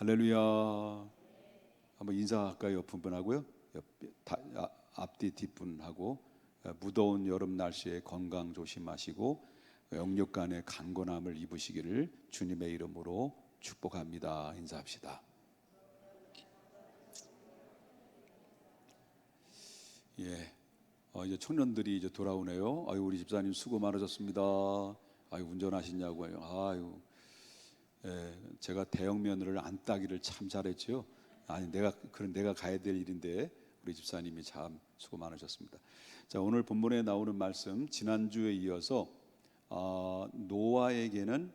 할렐루야. 한번 인사할까요? 옆 분하고요. 앞뒤 뒷분하고. 무더운 여름 날씨에 건강 조심하시고 영육간의 강건함을 입으시기를 주님의 이름으로 축복합니다. 인사합시다. 이제 청년들이 이제 돌아오네요. 아유, 우리 집사님 수고 많으셨습니다. 아유, 운전하시냐고요. 아유, 제가 대형 면허를 안 따기를 참 잘했죠. 아니, 내가 가야 될 일인데 우리 집사님이 참 수고 많으셨습니다. 자, 오늘 본문에 나오는 말씀, 지난주에 이어서 노아에게는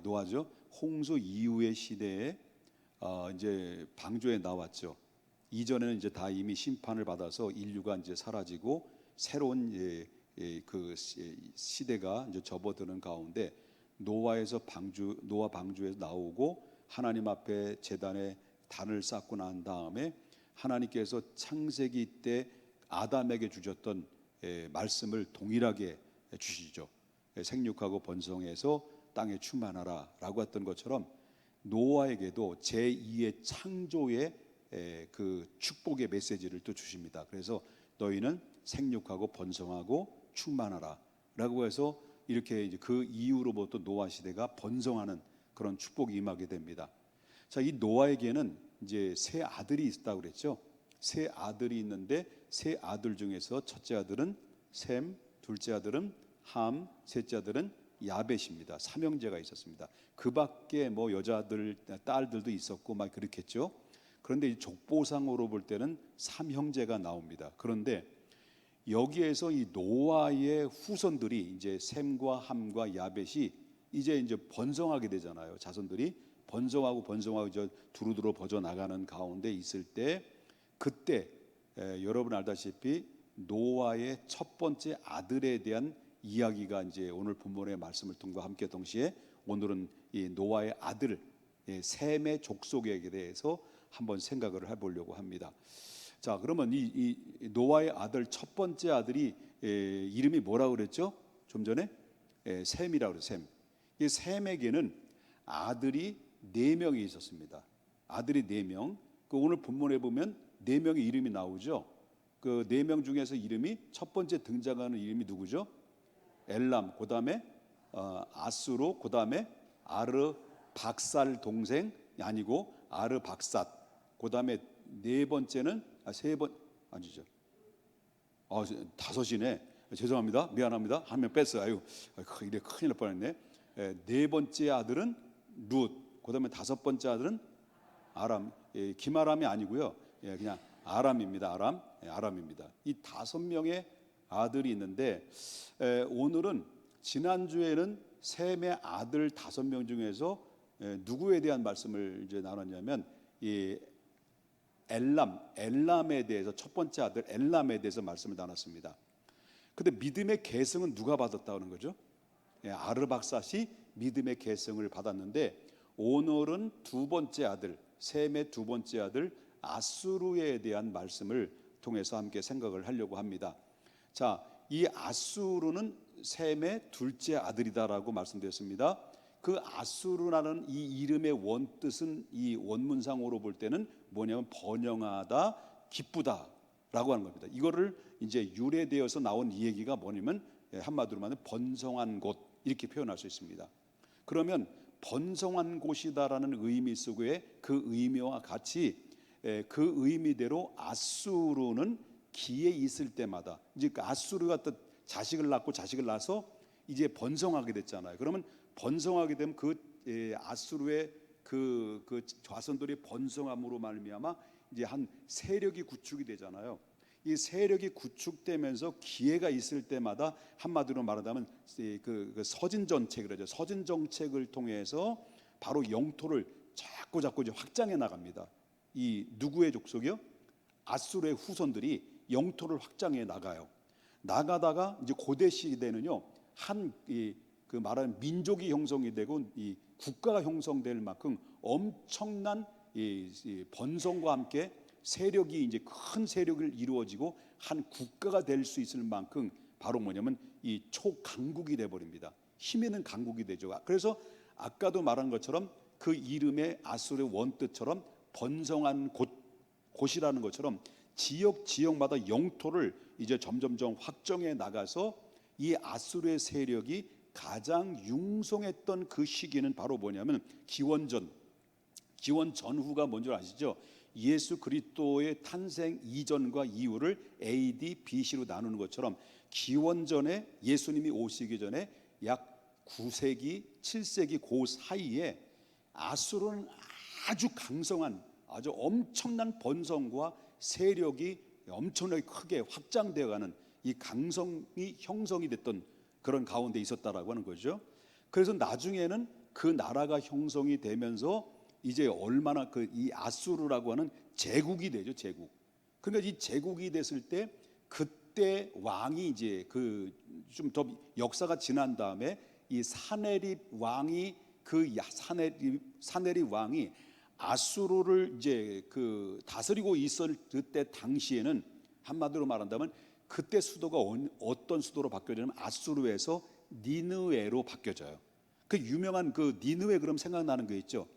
노아죠. 홍수 이후의 시대에 이제 방주에 나왔죠. 이전에는 이제 다 이미 심판을 받아서 인류가 이제 사라지고 새로운 그 시대가 이제 접어드는 가운데 노아 방주에서 나오고 하나님 앞에 제단에 단을 쌓고 난 다음에 하나님께서 창세기 때 아담에게 주셨던 말씀을 동일하게 주시죠. 생육하고 번성해서 땅에 충만하라 라고 했던 것처럼 노아에게도 제2의 창조의 그 축복의 메시지를 또 주십니다. 그래서 너희는 생육하고 번성하고 충만하라 라고 해서 이렇게 이제 그 이후로부터 노아 시대가 번성하는 그런 축복이 임하게 됩니다. 자, 이 노아에게는 이제 세 아들이 있다고 그랬죠. 세 아들이 있는데 세 아들 중에서 첫째 아들은 셈, 둘째 아들은 함, 셋째 아들은 야벳입니다. 삼형제가 있었습니다. 그 밖에 뭐 여자들, 딸들도 있었고 막 그렇겠죠. 그런데 이 족보상으로 볼 때는 삼형제가 나옵니다. 그런데 여기에서 이 노아의 후손들이 이제 셈과 함과 야벳이 이제 번성하게 되잖아요. 자손들이 번성하고 이제 두루두루 퍼져 나가는 가운데 있을 때, 그때 여러분 알다시피 노아의 첫 번째 아들에 대한 이야기가 이제 오늘 본문의 말씀을 통과 함께 동시에 오늘은 이 노아의 아들 셈의 족속에 대해서 한번 생각을 해보려고 합니다. 자, 그러면 이 노아의 아들 첫 번째 아들이 이름이 뭐라고 그랬죠? 좀 전에 셈이라고 그랬어요. 셈. 이 셈에게는 아들이 4명이 있었습니다. 아들이 4명. 그 오늘 본문에 보면 4명의 이름이 나오죠. 그 4명 중에서 이름이 첫 번째 등장하는 이름이 누구죠? 엘람, 그 다음에 아수로, 그 다음에 아르박살 동생 아니고 아르박삿, 그 다음에 네 번째는 아니죠. 다섯이네. 죄송합니다. 미안합니다. 한 명 뺐어요. 아유, 이래 큰일 날 뻔했네. 네 번째 아들은 룻, 그 다음에 다섯 번째 아들은 아람. 김아람이 아니고요. 그냥 아람입니다. 아람입니다. 이 5명의 아들이 있는데 오늘은 지난주에는 셈의 아들 5명 중에서 누구에 대한 말씀을 이제 나눴냐면 이 엘람에 대해서, 첫 번째 아들 엘람에 대해서 말씀을 나눴습니다. 근데 믿음의 계승은 누가 받았다는 거죠? 아르박삿이 믿음의 계승을 받았는데 오늘은 두 번째 아들, 셈의 두 번째 아들 아수르에 대한 말씀을 통해서 함께 생각을 하려고 합니다. 자, 이 아수르는 셈의 둘째 아들이다라고 말씀드렸습니다. 그 아수르라는 이 이름의 원뜻은 이 원문상으로 볼 때는 뭐냐면 번영하다, 기쁘다라고 하는 겁니다. 이거를 이제 유래되어서 나온 이 얘기가 뭐냐면 한마디로 말하면 번성한 곳, 이렇게 표현할 수 있습니다. 그러면 번성한 곳이다라는 의미 속에 그 의미와 같이 그 의미대로 아수르는 기에 있을 때마다 이제 그 아수르가 또 자식을 낳아서 이제 번성하게 됐잖아요. 그러면 번성하게 되면 그 아수르의 그 자손들이 번성함으로 말미암아 이제 한 세력이 구축이 되잖아요. 이 세력이 구축되면서 기회가 있을 때마다 한마디로 말하자면 그 서진 정책을 하죠. 서진 정책을 통해서 바로 영토를 자꾸 이제 확장해 나갑니다. 이 누구의 족속이요? 아수르의 후손들이 영토를 확장해 나가요. 나가다가 이제 고대 시대는요, 그 말하는 민족이 형성이 되고 이 국가가 형성될 만큼 엄청난 이 번성과 함께 세력이 이제 큰 세력을 이루어지고 한 국가가 될 수 있을 만큼 바로 뭐냐면 이 초강국이 돼 버립니다. 힘 있는 강국이 되죠. 그래서 아까도 말한 것처럼 그 이름의 아수르의 원뜻처럼 번성한 곳이라는 것처럼 지역마다 영토를 이제 점점점 확정해 나가서 이 아수르의 세력이 가장 융성했던 그 시기는 바로 뭐냐면 기원 전후가 뭔 줄 아시죠? 예수 그리스도의 탄생 이전과 이후를 AD, BC로 나누는 것처럼 기원전에 예수님이 오시기 전에 약 9세기, 7세기 그 사이에 아수르는 아주 강성한 아주 엄청난 번성과 세력이 엄청나게 크게 확장되어가는 이 강성이 형성이 됐던 그런 가운데 있었다라고 하는 거죠. 그래서 나중에는 그 나라가 형성이 되면서 이제 얼마나 이 아수르라고 하는 제국이 되죠, 제국. 그러니까 이 제국이 됐을 때 그때 왕이 이제 좀 더 역사가 지난 다음에 이 사네립 왕이 사네립 왕이 아수르를 이제 다스리고 있을 그때 당시에는 한마디로 말한다면 그때 수도가 어떤 수도로 바뀌어지냐면 아수르에서 니느웨로 바뀌어져요. 그 유명한 니느웨 그럼 생각나는 거 있죠?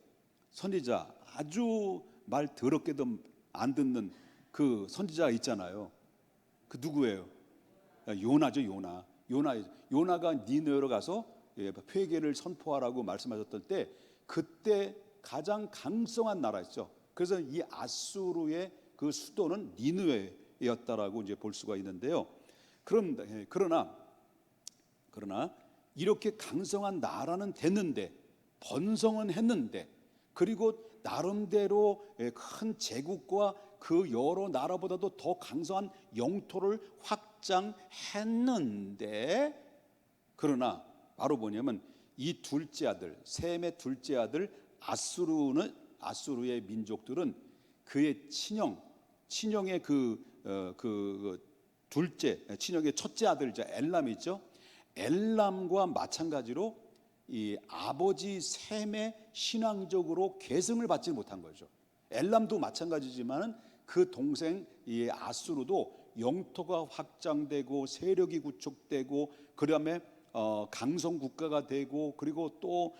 선지자 아주 말 더럽게도 안 듣는 그 선지자가 있잖아요. 그 누구예요? 요나죠, 요나가 니느웨로 가서 회개를 선포하라고 말씀하셨던 때 그때 가장 강성한 나라였죠. 그래서 이 아수르의 그 수도는 니느웨였다라고 이제 볼 수가 있는데요. 그러나 이렇게 강성한 나라는 됐는데 번성은 했는데 그리고 나름대로 큰 제국과 그 여러 나라보다도 더 강성한 영토를 확장했는데 그러나 바로 뭐냐면 이 둘째 아들 셈의 둘째 아들 아수르의 민족들은 그의 친형의 친형의 첫째 아들이죠. 엘람이죠. 엘람과 마찬가지로 이 아버지 셈의 신앙적으로 계승을 받지 못한 거죠. 엘람도 마찬가지지만은 그 동생 이 아수르도 영토가 확장되고 세력이 구축되고 그다음에 강성 국가가 되고 그리고 또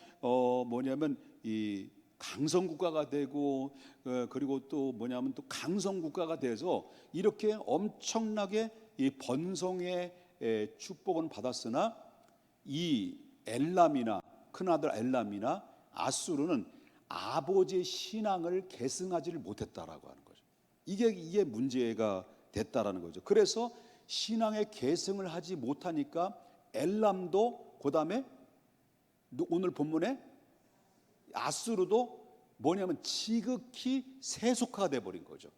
뭐냐면 이 강성 국가가 되고 그리고 또 뭐냐면 또 강성 국가가 돼서 이렇게 엄청나게 이 번성의 축복은 받았으나 이 엘람이나 큰아들 엘람이나 아수르는 아버지의 신앙을 계승하지를 못했다라고 하는 거죠. 이게 문제가 됐다라는 거죠. 그래서 신앙의 계승을 하지 못하니까 엘람도 그다음에 오늘 본문에 아수르도 뭐냐면 지극히 세속화가 돼버린 거죠.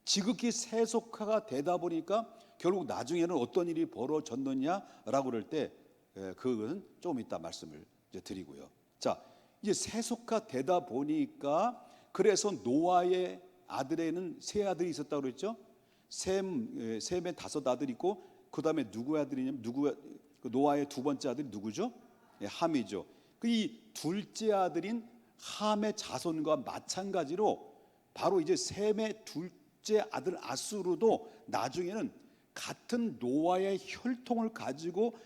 지극히 세속화가 되다 보니까 결국 나중에는 어떤 일이 벌어졌느냐라고 그럴 때 그것은 좀 이따 말씀을 이제 드리고요. 자, 이제 세속화 되다 보니까 그래서 노아의 아들에는 세 아들이 있었다고 그랬죠. 셈의 5 아들이 있고 그 다음에 누구의 아들이냐면 노아의 두 번째 아들이 누구죠? 함이죠. 이 둘째 아들인 함의 자손과 마찬가지로 바로 이제 셈의 둘째 아들 아수르도 나중에는 같은 노아의 혈통을 가지고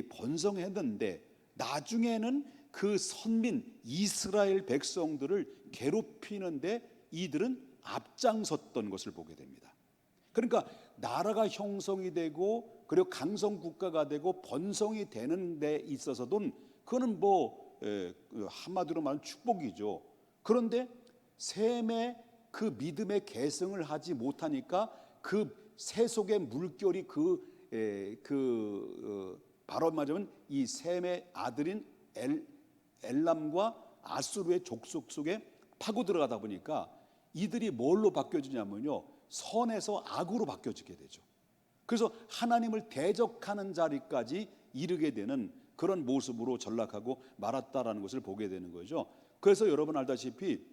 번성했는데 나중에는 그 선민 이스라엘 백성들을 괴롭히는데 이들은 앞장섰던 것을 보게 됩니다. 그러니까 나라가 형성이 되고 그리고 강성 국가가 되고 번성이 되는 데 있어서도 그거는 한마디로 말하면 축복이죠. 그런데 셈의 그 믿음의 계승을 하지 못하니까 그 세속의 물결이 바로 말하면 이 셈의 아들인 엘람과 아수르의 족속 속에 파고 들어가다 보니까 이들이 뭘로 바뀌어지냐면요, 선에서 악으로 바뀌어지게 되죠. 그래서 하나님을 대적하는 자리까지 이르게 되는 그런 모습으로 전락하고 말았다라는 것을 보게 되는 거죠. 그래서 여러분 알다시피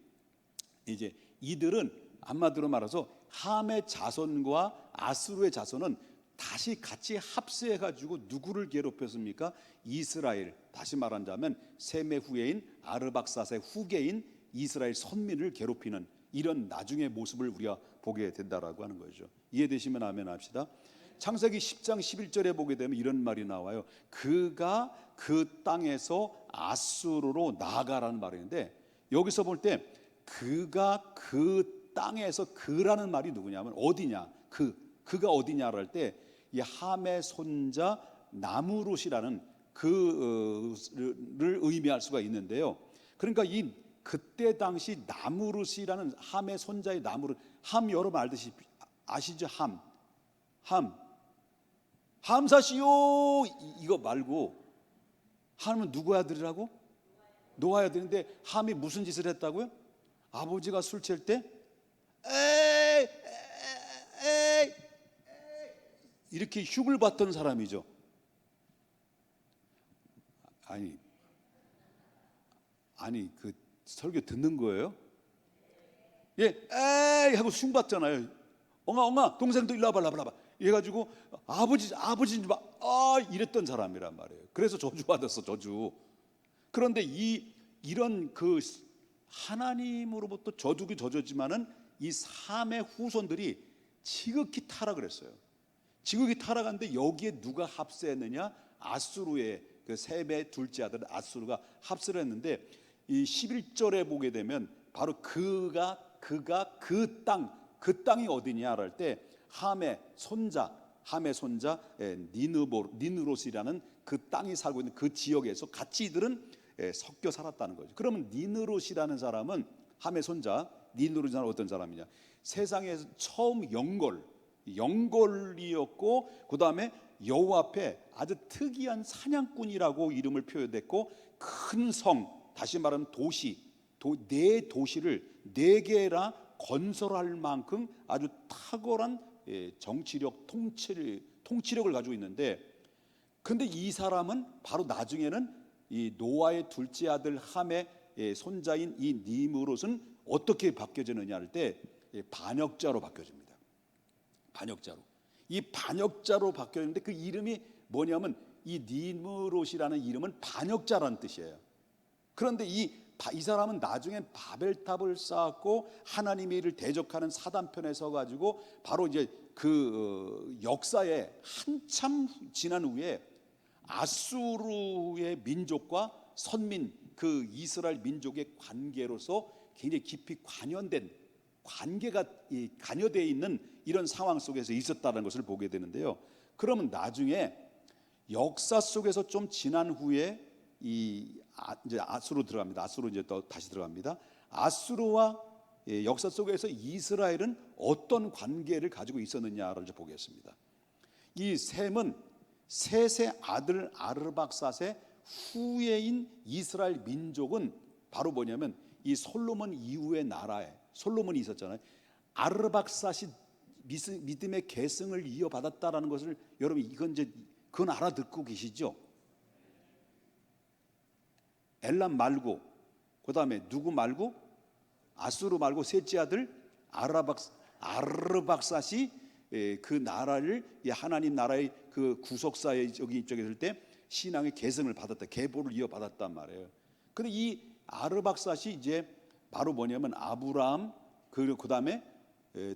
이제 이들은 한마디로 말해서 함의 자손과 아수르의 자손은 다시 같이 합세해 가지고 누구를 괴롭혔습니까? 이스라엘, 다시 말한다면 셈의 후예인 아르박사스의 후계인 이스라엘 선민을 괴롭히는 이런 나중의 모습을 우리가 보게 된다라고 하는 거죠. 이해되시면 아멘 합시다. 창세기 10장 11절에 보게 되면 이런 말이 나와요. 그가 그 땅에서 아수르로 나아가라는 말인데 여기서 볼 때 그가 그 땅에서 그라는 말이 누구냐면 어디냐, 그가 어디냐를 할 때 이 함의 손자 나무룻이라는 그를 의미할 수가 있는데요. 그러니까 이 그때 당시 나무룻이라는 함의 손자의 나무룻, 함 여러분 알듯이 아시죠? 함사시요 이거 말고 함은 누구 아들이라고? 노아의 아들인데 함이 무슨 짓을 했다고요? 아버지가 술 취할 때 에이 에이 이렇게 흉을 봤던 사람이죠. 아니 그 설교 듣는 거예요? 예, 에이 하고 흉 봤잖아요. 엉아 동생도 일로 와봐 이래가지고 아버지 좀 봐. 이랬던 사람이란 말이에요. 그래서 저주받았어, 저주. 그런데 이런 그 하나님으로부터 저주기 저주지만은 이 삼의 후손들이 지극히 타락을 했어요. 지극히 타락한데 여기에 누가 합세했느냐? 아수르의 그 셈의 둘째 아들 아수르가 합세를 했는데 이 11절에 보게 되면 바로 그가 그 땅이 어디냐 할 때 함의 손자 니느롯이라는 그 땅이 살고 있는 그 지역에서 같이 이들은 섞여 살았다는 거죠. 그러면 니느롯이라는 사람은 함의 손자 니느롯이라는 어떤 사람이냐? 세상에서 처음 영걸이었고 그 다음에 여호와 앞에 아주 특이한 사냥꾼이라고 이름을 표현했고 큰 성, 다시 말하면 네 도시를 네 개나 건설할 만큼 아주 탁월한 정치력, 통치력을 가지고 있는데, 근데 이 사람은 바로 나중에는 이 노아의 둘째 아들 함의 손자인 이 니므롯은 어떻게 바뀌어지느냐 할 때 반역자로 바뀌어집니다. 이 반역자로 바뀌었는데 그 이름이 뭐냐면 이 니므롯이라는 이름은 반역자라는 뜻이에요. 그런데 이 사람은 나중에 바벨탑을 쌓았고 하나님의 일을 대적하는 사단편에 서가지고 바로 이제 그 역사에 한참 지난 후에 아수르의 민족과 선민 그 이스라엘 민족의 관계로서 굉장히 깊이 관계가 관여되어 있는 이런 상황 속에서 있었다는 것을 보게 되는데요. 그러면 나중에 역사 속에서 좀 지난 후에 이제 아수르 들어갑니다. 아수르 이제 또 다시 들어갑니다. 아수르와 역사 속에서 이스라엘은 어떤 관계를 가지고 있었느냐를 이제 보겠습니다. 이 셈은 셋의 아들 아르박삿의 후예인 이스라엘 민족은 바로 뭐냐면 이 솔로몬 이후의 나라에 솔로몬이 있었잖아요. 아르박삿이 믿음의 계승을 이어받았다라는 것을 여러분 그건 알아듣고 계시죠? 엘람 말고 그 다음에 누구 말고 아수르 말고 셋째 아들 아르박삿이 그 나라를 하나님 나라의 그 구속사의 저기 입장에 있을 때 신앙의 계승을 받았다, 계보를 이어받았단 말이에요. 근데 이 아르박삿이 이제 바로 뭐냐면 아브라함 그 다음에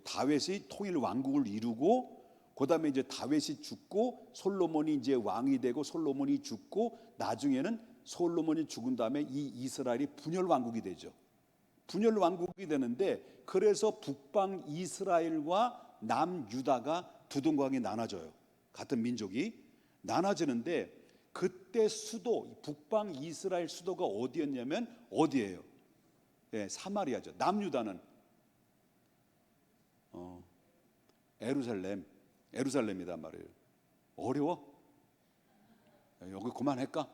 다윗의 통일 왕국을 이루고 그 다음에 이제 다윗이 죽고 솔로몬이 이제 왕이 되고 솔로몬이 죽고 나중에는 솔로몬이 죽은 다음에 이 이스라엘이 분열 왕국이 되죠. 분열 왕국이 되는데 그래서 북방 이스라엘과 남유다가 두 동강이 나눠져요. 같은 민족이 나눠지는데 그때 북방 이스라엘 수도가 어디였냐면 어디예요? 사마리아죠. 남유다는 에루살렘이란 말이에요. 어려워? 여기 그만할까?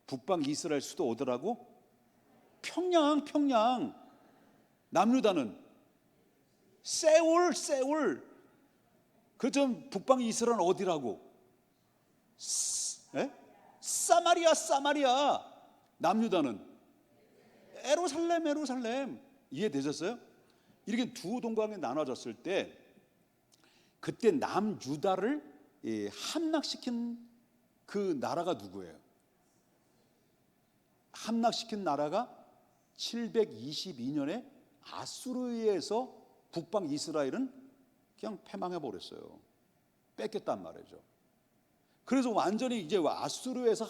북방 이스라엘 수도 어디라고? 평양. 남유다는 세울. 그전 북방 이스라엘은 어디라고? 사마리아. 남유다는 에루살렘. 이해되셨어요? 이렇게 두 동강에 나눠졌을 때 그때 남유다를 함락시킨 그 나라가 누구예요? 함락시킨 나라가 722년에 아수르에서 북방 이스라엘은 그냥 패망해 버렸어요. 뺏겼단 말이죠. 그래서 완전히 이제 아수르에서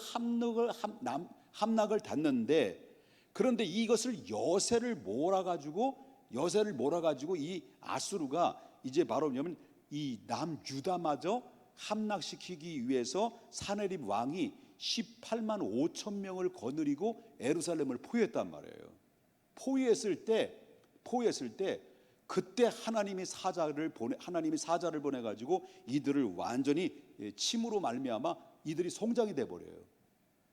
함락을 닫는데 그런데 이것을 여세를 몰아가지고 이 아수르가 이제 바로 뭐냐면 이 남유다마저 함락시키기 위해서 사네립 왕이 18만 5천 명을 거느리고 예루살렘을 포위했단 말이에요. 포위했을 때 그때 하나님이 사자를 보내 가지고 이들을 완전히 침으로 말미암아 이들이 송장이 돼 버려요.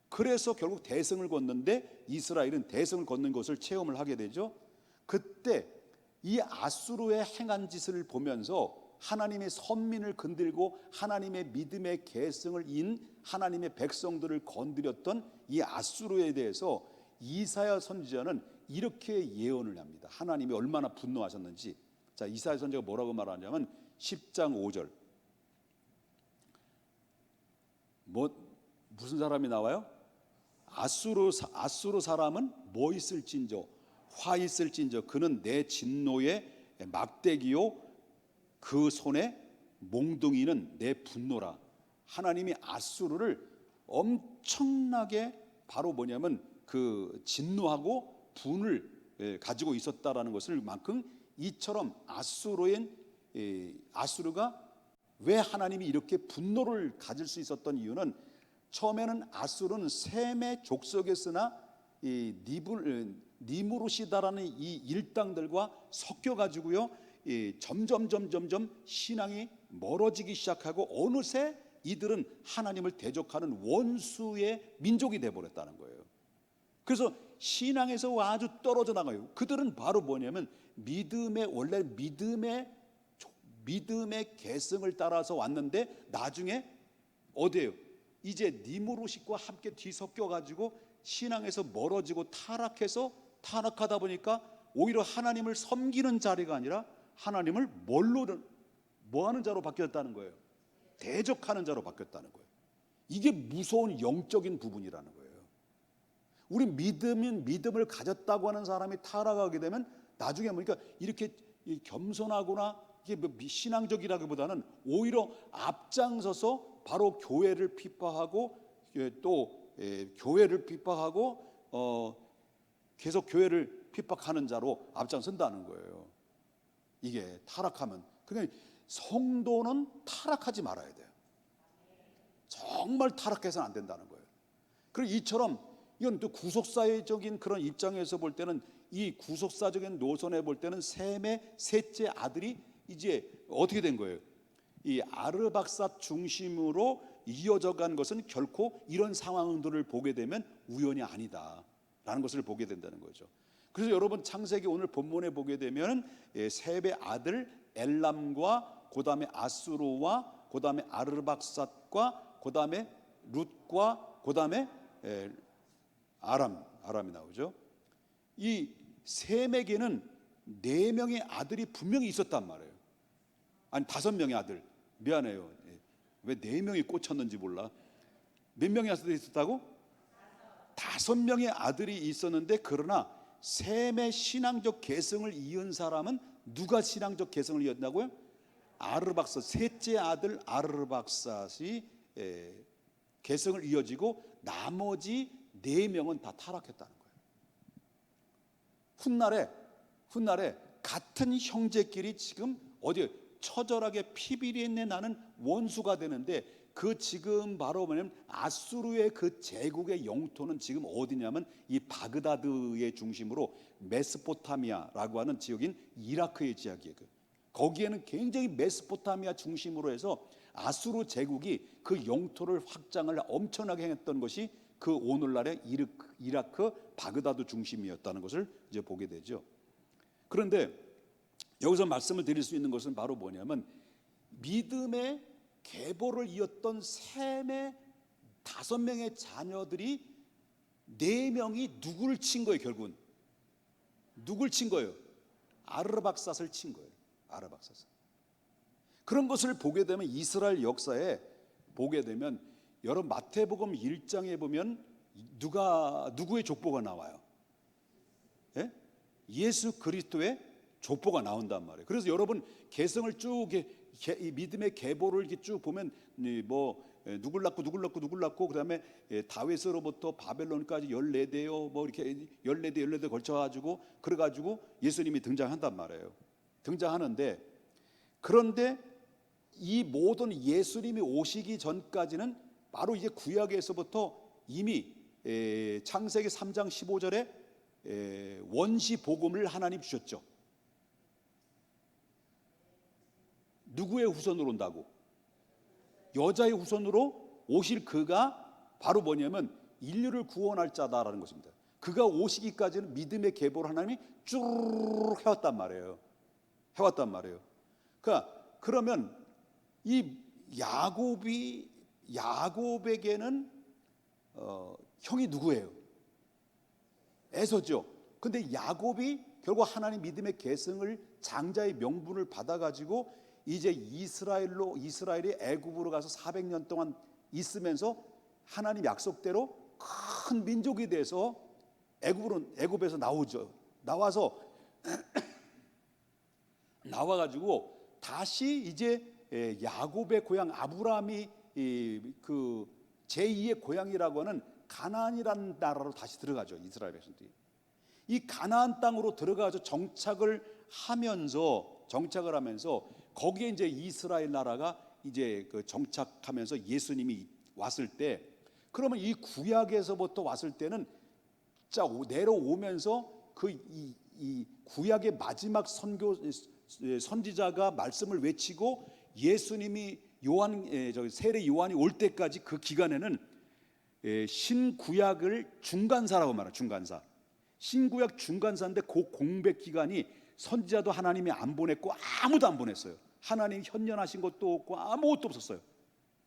그래서 결국 대성을 걷는데 이스라엘은 대성을 걷는 것을 체험을 하게 되죠. 그때 이 아수르의 행한 짓을 보면서 하나님의 선민을 건들고 하나님의 믿음의 계승을 인 하나님의 백성들을 건드렸던 이 아수르에 대해서 이사야 선지자는 이렇게 예언을 합니다. 하나님이 얼마나 분노하셨는지. 자, 이사야 선지자가 뭐라고 말하냐면 10장 5절. 무슨 사람이 나와요? 아수르 사람은 뭐 있을진저, 화 있을진저, 그는 내 진노의 막대기요 그 손에 몽둥이는 내 분노라. 하나님이 아수르를 엄청나게 바로 뭐냐면 그 진노하고 분을 가지고 있었다라는 것을 만큼 이처럼 아수르가 왜 하나님이 이렇게 분노를 가질 수 있었던 이유는 처음에는 아수르는 셈의 족속에서나 이 니무롯이다라는 이 일당들과 섞여 가지고요, 점점 신앙이 멀어지기 시작하고 어느새 이들은 하나님을 대적하는 원수의 민족이 되어버렸다는 거예요. 그래서 신앙에서 아주 떨어져 나가요. 그들은 바로 뭐냐면 원래 믿음의 계승을 따라서 왔는데 나중에 어디에요? 이제 니무롯과 함께 뒤섞여 가지고 신앙에서 멀어지고 타락하다 보니까 오히려 하나님을 섬기는 자리가 아니라 하나님을 뭐 하는 자로 바뀌었다는 거예요? 대적하는 자로 바뀌었다는 거예요. 이게 무서운 영적인 부분이라는 거예요. 우리 믿음을 가졌다고 하는 사람이 타락하게 되면 나중에 보니까 이렇게 겸손하거나 이게 신앙적이라기보다는 오히려 앞장서서 바로 교회를 핍박하고 또 교회를 핍박하고 계속 교회를 핍박하는 자로 앞장선다는 거예요. 이게 타락하면. 그러니까 성도는 타락하지 말아야 돼요. 정말 타락해서는 안 된다는 거예요. 그리고 이처럼 이건 또 구속사회적인 그런 입장에서 볼 때는 이 구속사적인 노선에 볼 때는 셈의 셋째 아들이 이제 어떻게 된 거예요? 이 아르박삿 중심으로 이어져 간 것은 결코 이런 상황들을 보게 되면 우연이 아니다라는 것을 보게 된다는 거죠. 그래서 여러분 창세기 오늘 본문에 보게 되면 셈의 아들 엘람과 그다음에 아수르와 그다음에 아르박삿과 그다음에 룻과 그다음에 아람이 나오죠. 이 셈에게는 4명의 아들이 분명히 있었단 말이에요. 아니 5명의 아들. 미안해요. 왜 4명이 꽂혔는지 몰라. 몇 명의 아들이 있었다고? 5명의 아들이 있었는데, 그러나 셈의 신앙적 계승을 이은 사람은 누가 신앙적 계승을 이었다고요? 아르박삿, 셋째 아들 아르박삿이 계승을 이어지고 나머지 4명은 다 타락했다는 거예요. 훗날에 같은 형제끼리 지금 어디에 처절하게 피비린내 나는 원수가 되는데, 그 지금 바로 뭐냐면 아수르의 그 제국의 영토는 지금 어디냐면 이 바그다드의 중심으로 메소포타미아라고 하는 지역인 이라크의 지역이에요. 거기에는 굉장히 메소포타미아 중심으로 해서 아수르 제국이 그 영토를 확장을 엄청나게 했던 것이 그 오늘날의 이라크 바그다드 중심이었다는 것을 이제 보게 되죠. 그런데 여기서 말씀을 드릴 수 있는 것은 바로 뭐냐면 믿음의 계보를 이었던 셈의 5명의 자녀들이 4명이 누구를 친 거예요? 결국은 누굴 친 거예요? 아르박삿을 친 거예요. 아르박삿을. 그런 것을 보게 되면 이스라엘 역사에 보게 되면 여러분 마태복음 1장에 보면 누구의 족보가 나와요? 예? 예수 그리스도의 족보가 나온단 말이에요. 그래서 여러분 개성을 쭉 이 믿음의 계보를 이렇게 쭉 보면 뭐 누굴 낳고 그다음에 다윗으로부터 바벨론까지 14대요 뭐 이렇게 14대 걸쳐가지고 그래가지고 예수님이 등장한단 말이에요. 등장하는데, 그런데 이 모든 예수님이 오시기 전까지는 바로 이제 구약에서부터 이미 창세기 3장 15절에 원시 복음을 하나님 주셨죠. 누구의 후손으로 온다고? 여자의 후손으로 오실 그가 바로 뭐냐면 인류를 구원할 자다라는 것입니다. 그가 오시기까지는 믿음의 계보를 하나님이 쭉 해왔단 말이에요. 그러니까 그러면 이 야곱에게는 형이 누구예요? 에서죠. 근데 야곱이 결국 하나님 믿음의 계승을 장자의 명분을 받아가지고 이제 이스라엘이 애굽으로 가서 400년 동안 있으면서 하나님 약속대로 큰 민족이 돼서 애굽에서 나와가지고 다시 이제 야곱의 고향 아브라함이 그 제2의 고향이라고 하는 가나안이라는 나라로 다시 들어가죠. 이스라엘 백성들이 이 가나안 땅으로 들어가서 정착을 하면서 거기에 이제 이스라엘 나라가 이제 그 정착하면서 예수님이 왔을 때, 그러면 이 구약에서부터 왔을 때는 자 내려오면서 이 구약의 마지막 선지자가 말씀을 외치고 예수님이 세례 요한이 올 때까지 그 기간에는 신구약을 중간사라고 말해요. 신구약 중간사인데 그 공백 기간이 선지자도 하나님이 안 보냈고 아무도 안 보냈어요. 하나님이 현존하신 것도 없고 아무것도 없었어요.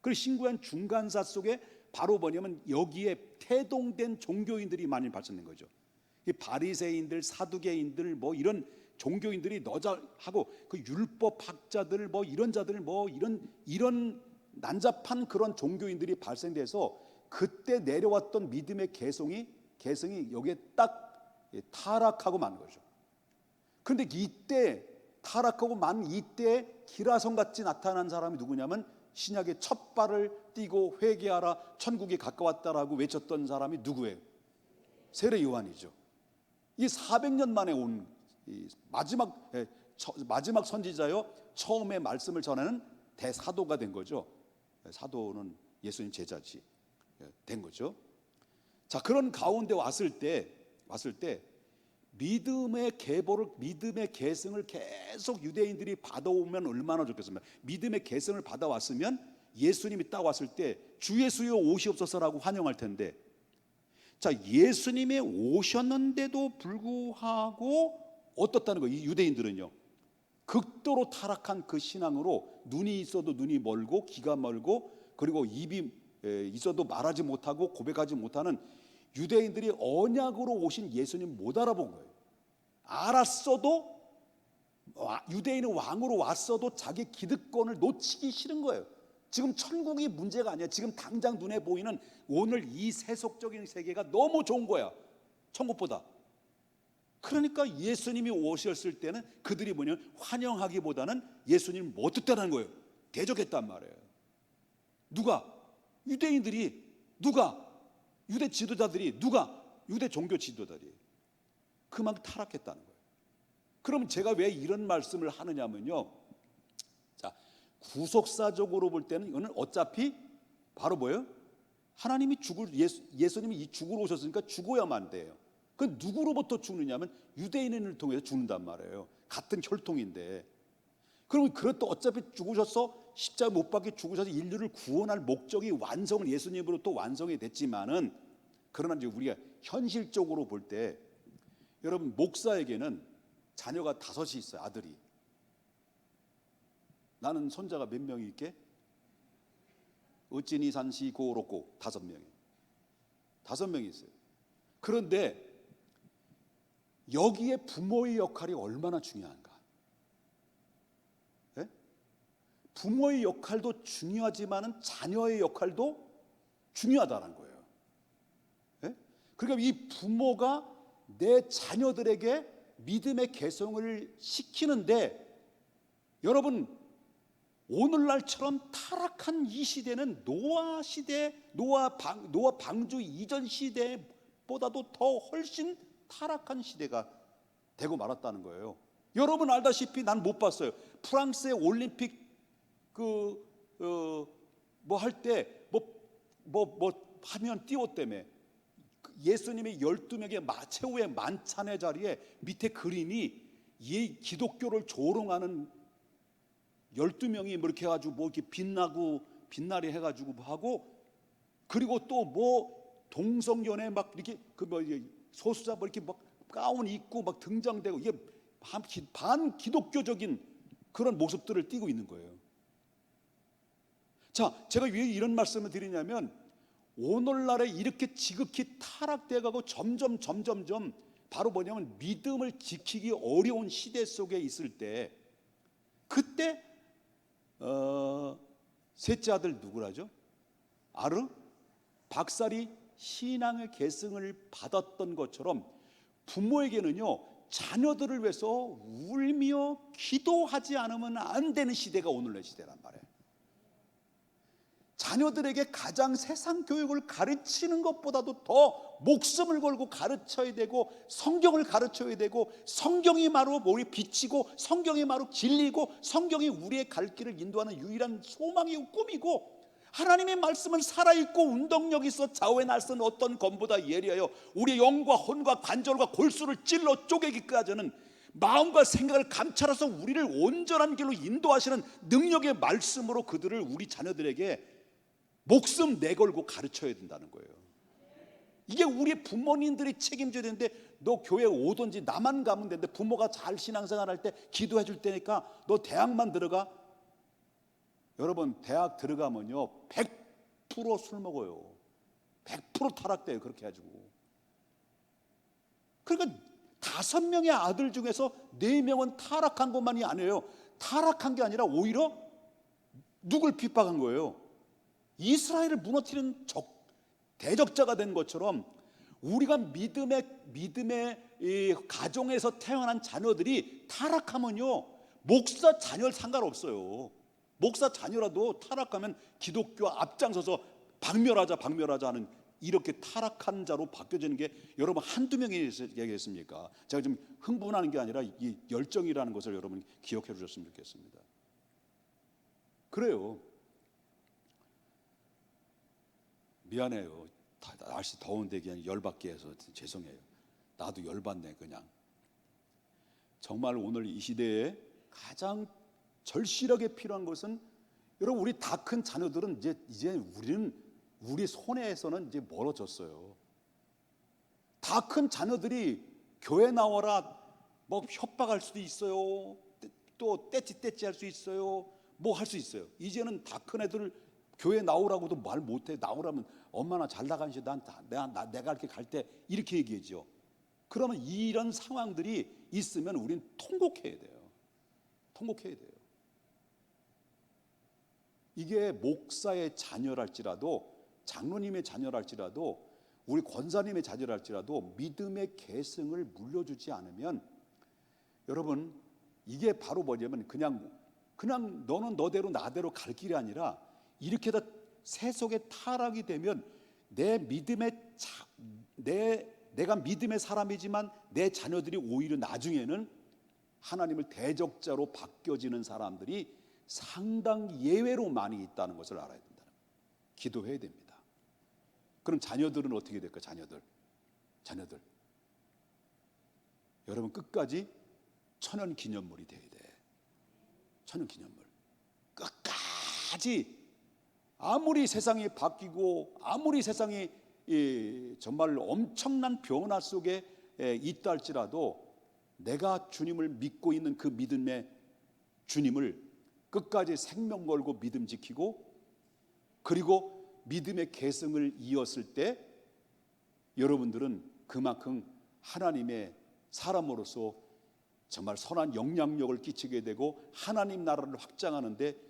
그래서 신구약 중간사 속에 바로 뭐냐면 여기에 태동된 종교인들이 많이 발생된 거죠. 이 바리새인들, 사두개인들 뭐 이런 종교인들이 너자하고 그 율법학자들 뭐 이런 자들 뭐 이런 난잡한 그런 종교인들이 발생돼서 그때 내려왔던 믿음의 개성이 여기에 딱 타락하고 만 거죠. 그런데 이때 타락하고 만 이때 기라성 같이 나타난 사람이 누구냐면 신약의 첫 발을 띄고 회개하라 천국이 가까웠다라고 외쳤던 사람이 누구예요? 세례 요한이죠. 이 400년 만에 온 마지막 선지자요, 처음에 말씀을 전하는 대사도가 된 거죠. 사도는 예수님 제자지 된 거죠. 자, 그런 가운데 왔을 때 믿음의 계승을 계속 유대인들이 받아오면 얼마나 좋겠습니까? 믿음의 계승을 받아왔으면 예수님이 딱 왔을 때 주 예수여 오시옵소서라고 환영할 텐데, 자, 예수님이 오셨는데도 불구하고 어떻다는 거예요? 이 유대인들은요, 극도로 타락한 그 신앙으로 눈이 있어도 눈이 멀고 귀가 멀고 그리고 입이 있어도 말하지 못하고 고백하지 못하는 유대인들이 언약으로 오신 예수님 못 알아본 거예요. 알았어도 유대인은 왕으로 왔어도 자기 기득권을 놓치기 싫은 거예요. 지금 천국이 문제가 아니야. 지금 당장 눈에 보이는 오늘 이 세속적인 세계가 너무 좋은 거야, 천국보다. 그러니까 예수님이 오셨을 때는 그들이 뭐냐면 환영하기보다는 예수님을 못 듣다는 거예요. 대적했단 말이에요. 누가? 유대인들이. 누가? 유대 지도자들이. 누가? 유대 종교 지도자들이. 그만큼 타락했다는 거예요. 그럼 제가 왜 이런 말씀을 하느냐면요, 자, 구속사적으로 볼 때는 이거는 어차피 바로 뭐예요? 하나님이 예수님이 죽으러 오셨으니까 죽어야만 돼요. 그 누구로부터 죽느냐면 유대인을 통해서 죽는단 말이에요. 같은 혈통인데. 그러면 그것도 어차피 죽으셔서 십자가 못 박혀 죽으셔서 인류를 구원할 목적이 완성을 예수님으로 또 완성이 됐지만은, 그러나 이제 우리가 현실적으로 볼 때, 여러분 목사에게는 자녀가 5이 있어요. 아들이. 나는 손자가 몇 명이 있게? 어찌니 산시 고로고 5명이. 5명이 있어요. 그런데 여기에 부모의 역할이 얼마나 중요한가? 네? 부모의 역할도 중요하지만은 자녀의 역할도 중요하다는 거예요. 네? 그러니까 이 부모가 내 자녀들에게 믿음의 개성을 시키는데, 여러분 오늘날처럼 타락한 이 시대는 노아 시대, 노아 방주 이전 시대보다도 더 훨씬 타락한 시대가 되고 말았다는 거예요. 여러분 알다시피 난 못 봤어요. 프랑스의 올림픽 뭐 할 때 뭐 하면 띄웠다며. 예수님의 12명의 최후의 만찬의 자리에 밑에 그림이 기독교를 조롱하는 12명이 뭐 이렇게 해가지고 뭐 이렇게 빛나리 해가지고 하고, 그리고 또 뭐 동성연애 막 이렇게 소수자 뭐 이렇게 막 가운 입고 막 등장되고, 이게 반 기독교적인 그런 모습들을 띠고 있는 거예요. 자, 제가 왜 이런 말씀을 드리냐면, 오늘날에 이렇게 지극히 타락돼가고 점점 바로 뭐냐면 믿음을 지키기 어려운 시대 속에 있을 때, 그때 셋째 아들 누구라죠? 아르 박살이 신앙의 계승을 받았던 것처럼 부모에게는요, 자녀들을 위해서 울며 기도하지 않으면 안 되는 시대가 오늘의 시대란 말이에요. 자녀들에게 가장 세상 교육을 가르치는 것보다도 더 목숨을 걸고 가르쳐야 되고, 성경을 가르쳐야 되고, 성경이 바로 우리 빛이고, 성경이 바로 진리고, 성경이 우리의 갈 길을 인도하는 유일한 소망이고 꿈이고, 하나님의 말씀은 살아있고 운동력이 있어 좌우에 날선 어떤 검보다 예리하여 우리의 영과 혼과 관절과 골수를 찔러 쪼개기까지 하는, 마음과 생각을 감찰해서 우리를 온전한 길로 인도하시는 능력의 말씀으로 그들을, 우리 자녀들에게 목숨 내걸고 가르쳐야 된다는 거예요. 이게 우리 부모님들이 책임져야 되는데, 너 교회 오든지 나만 가면 되는데, 부모가 잘 신앙생활 할 때 기도해 줄 테니까 너 대학만 들어가. 여러분, 대학 들어가면요 100% 술 먹어요. 100% 타락돼요. 그렇게 해가지고. 그러니까 5명의 아들 중에서 4명은 타락한 것만이 아니에요. 타락한 게 아니라 오히려 누굴 핍박한 거예요? 이스라엘을 무너뜨리는 대적자가 된 것처럼, 우리가 믿음의 이 가정에서 태어난 자녀들이 타락하면요, 목사 자녀 상관없어요. 목사 자녀라도 타락하면 기독교 앞장서서 박멸하자 하는, 이렇게 타락한 자로 바뀌어지는 게 여러분 한두 명이겠습니까? 제가 좀 흥분하는 게 아니라 이 열정이라는 것을 여러분 기억해 주셨으면 좋겠습니다. 그래요. 미안해요. 날씨 더운데 그냥 열받게 해서 죄송해요. 나도 열받네 그냥. 정말 오늘 이 시대에 가장 절실하게 필요한 것은, 여러분 우리 다 큰 자녀들은 이제 우리 손에서는 이제 멀어졌어요. 다 큰 자녀들이 교회 나와라 뭐 협박할 수도 있어요. 또 떼찌 할 수 있어요. 뭐 할 수 있어요. 이제는 다 큰 애들 교회 나오라고도 말 못해. 나오라면 엄마나 잘 나가니까 내가 이렇게 갈 때 이렇게 얘기하죠. 그러면 이런 상황들이 있으면 우리는 통곡해야 돼요. 통곡해야 돼요. 이게 목사의 자녀랄지라도, 장로님의 자녀랄지라도, 우리 권사님의 자녀랄지라도 믿음의 계승을 물려주지 않으면, 여러분 이게 바로 뭐냐면 그냥 너는 너대로 나대로 갈 길이 아니라, 이렇게 다 세속의 타락이 되면 내가 믿음의 사람이지만 내 자녀들이 오히려 나중에는 하나님을 대적자로 바뀌어지는 사람들이 상당 예외로 많이 있다는 것을 알아야 된다. 기도해야 됩니다. 그럼 자녀들은 어떻게 될까? 자녀들 여러분 끝까지 천연기념물이 돼야 돼. 천연기념물. 끝까지 아무리 세상이 바뀌고, 아무리 세상이 정말 엄청난 변화 속에 있다 할지라도, 내가 주님을 믿고 있는 그 믿음의 주님을 끝까지 생명 걸고 믿음 지키고, 그리고 믿음의 계승을 이었을 때 여러분들은 그만큼 하나님의 사람으로서 정말 선한 영향력을 끼치게 되고, 하나님 나라를 확장하는데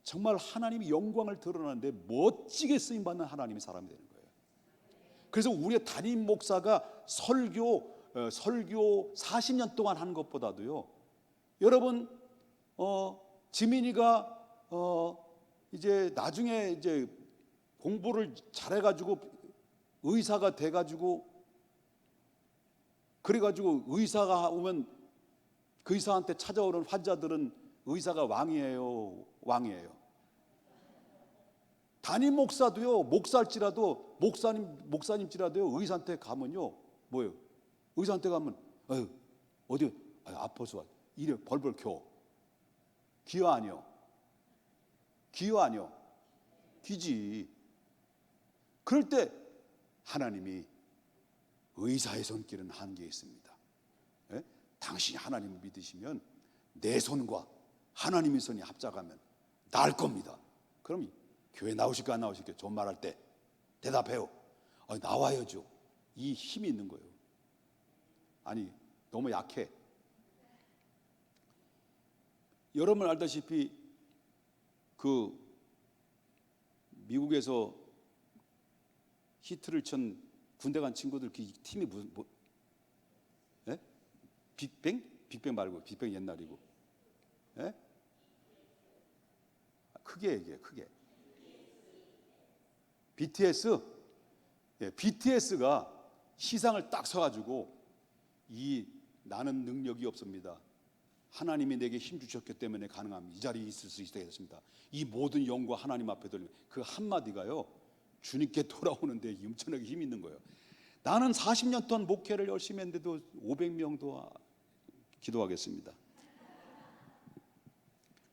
정말 하나님의 영광을 드러나는데 멋지게 쓰임받는 하나님의 사람이 되는 거예요. 그래서 우리의 담임 목사가 설교 40년 동안 한 것보다도요, 여러분 지민이가 이제 나중에 이제 공부를 잘해가지고 의사가 돼가지고 그래가지고 의사가 오면 그 의사한테 찾아오는 환자들은 의사가 왕이에요, 왕이에요. 담임 목사도요, 목사일지라도 목사님지라도요, 의사한테 가면요, 뭐예요? 의사한테 가면 어디 아파서 이래 벌벌 켜. 기어 아니요? 기어 아니요? 기지. 그럴 때 하나님이 의사의 손길은 한계에 있습니다. 예? 당신이 하나님을 믿으시면 내 손과 하나님의 손이 합작하면 나을 겁니다. 그럼 교회 나오실까 안 나오실까? 좋은 말할 때 대답해요. 나와야죠. 이 힘이 있는 거예요. 아니 너무 약해. 여러분 알다시피 그 미국에서 히트를 친 군대 간 친구들 그 팀이 무슨 예? 빅뱅? 빅뱅 말고 빅뱅 옛날이고. 예? 크게 얘기해. 크게. BTS. 예, BTS가 시상을 딱 서가지고 나는 능력이 없습니다. 하나님이 내게 힘 주셨기 때문에 가능합니다. 이 자리에 있을 수 있게 됐습니다. 이 모든 영광 하나님 앞에 돌리면 그 한마디가요, 주님께 돌아오는데 엄청나게 힘이 있는 거예요. 나는 40년 동안 목회를 열심히 했는데도 500명도 기도하겠습니다.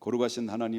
거룩하신 하나님